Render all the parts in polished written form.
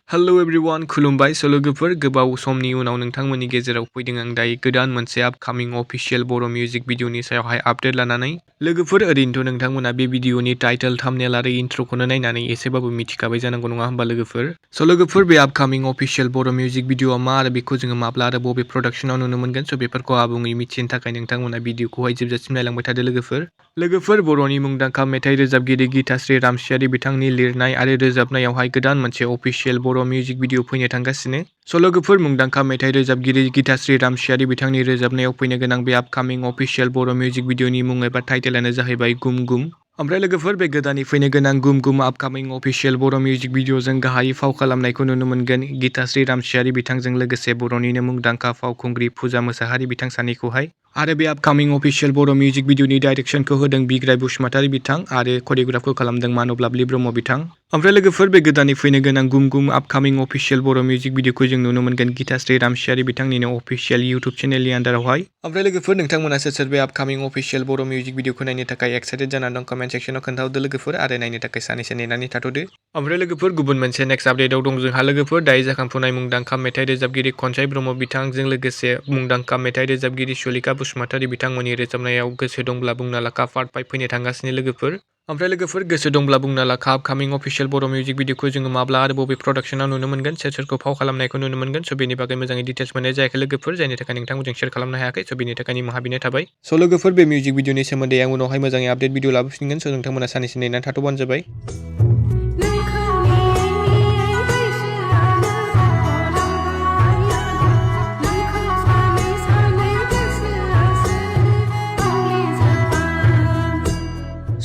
Hello everyone खुलुमबाय लोगोफोर गोबाव समनि उनाव नोंथांमोननि गेजेराव फैदों आं दायो गोदान मोनसे आपकामिं अफिशियेल बर' मिउजिक भिडिअनि सायावहाय आपडेट लानानै लोगोफोर ओरैनोथ' नोंथांमोना बे भिडिअनि टाइटेल थाम्बनेल आरो इन्ट्र'खौनो नायनानै एसेबाबो मिथिखाबाय जानांगौ नङा होमबा लोगोफोर लोगोफोर बे आपकामिं अफिशियेल बर' मिउजिक भिडिअआ मा आरो बेखौ जोङो माब्ला आरो बबे प्रडाक्शनाव नुनो मोनगोन बेफोरखौ आबुङै मिथिनो थाखाय नोंथांमोना भिडिअखौहाय जोबजासिम नायलांबाय थादो लोगोफोर बर'नि मुंदांखा मेथाइ रोजाबगिरि गीताश्री रामचियारी बिथांनि लिरनाय आरो रोजाबनायावहाय गोदान मोनसे अफिशियेल बर' मिउजिक भिडिअ फैनो थांगासिनो लोगोफोर मुंदांखा मेथाइ रोजाबगिरि गीताश्री रामचियारी बिथांनि रोजाबनायाव फैनो गोनां बे आपकामिं अफिशियेल बर' मिउजिक भिडिअनि मुं एबा टाइटेलानो जाहैबाय गुम गुम। ओमफ्राय लोगोफोर बे गोदानै फैनो गोनां गुम गुम आपकामिं अफिशियेल बर' मिउजिक भिडिअजों गाहायै फाव खालामनायखौ नुनो मोनगोन गीताश्री रामचियारी बिथांजों लोगोसे बर'निनो मुंदांखा फावखुंग्रि फुजा मुसाहारि बिथां सानैखौहाय। आरो बे आपकामिं अफिशियेल बर' मिउजिक भिडिअनि डाइरेक्सनखौ होदों बिग्राय बसुमतारी बिथां आरो करिय'ग्राफखौ खालामदों मानब लाबलि ब्रह्म बिथां। ओमफ्राय लोगोफोर बे गोदानै फैनो गोनां गुम गुम आपकामिं अफिशियेल बर' मिउजिक भिडिअखौ जों नुनो मोनगोन गीताश्री रामचियारी बिथांनिनो अफिशियेल इउटुब चेनेलनि आन्दारावहाय। ओमफ्राय लोगोफोर नोंथांमोना सोर बे आपकामिं अफिशियेल बर' मिउजिक भिडिअखौ नायनो थाखाय एक्साइटेड जानानै दं कमेन्ट सेक्सनाव खोन्थाहरदो लोगोफोर आरो नायनो थाखाय सानैसो नेनानै थाथ'दो। ओमफ्राय लोगोफोर गुबुन मोनसे नेक्स्ट आपडेटआव दं जोंहा लोगोफोर दायो जाखांफुनाय मुंदांखा मेथाइ रोजाबगिरि खनसाय ब्रह्म बिथांजों लोगोसे मुंदांखा मेथाइ रोजाबगिरि सुलेखा बसुमतारी बिथांमोननि रोजाबनायाव गोसो दंब्ला बुंना लाखा पार्ट 5 फैनो थांगासिनो लोगोफोर। ओमफ्राय लोगोफोर गोसो दंब्ला बुंना लाखा आपकामिं अफिशियेल बर' मिउजिक भिडिअखौ जोङो माब्ला आरो बबे प्रडाक्शनाव नुनो मोनगोन सोरखौ फाव खालामनायखौ नुनो मोनगोन बेनि बागै मोजाङै डिटेल्स मोननाय जायाखै लोगोफोर जायनि थाखाय नोंथांमोनजों शेयार खालामनो हायाखै बेनि थाखाय निमाहा बिनाय थाबाय। लोगोफोर बे मिउजिक भिडिअनि सोमोन्दै आं उनावहाय मोजाङै आपडेट भिडिअ लाबोफिनगोन नोंथांमोना सानैसो नेनानै थाथ'बानो जाबाय।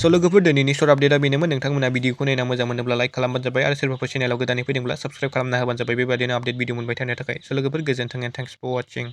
लोगोफोर दिनैनि शर्ट आपडेटआ बेनोमोन नोंथांमोना भिडिअखौ नायना मोजां मोनोब्ला लाइक खालामबानो जाबाय आरो सोरबाफोर चेनेलाव गोदानै फैदोंब्ला साबस्क्राइब खालामना होबानो जाबाय बेबायदिनो आपडेट भिडिअ मोनबाय थानो थाखाय लोगोफोर गोजोन्थों एन्ड थेंक्स फर वाचिं।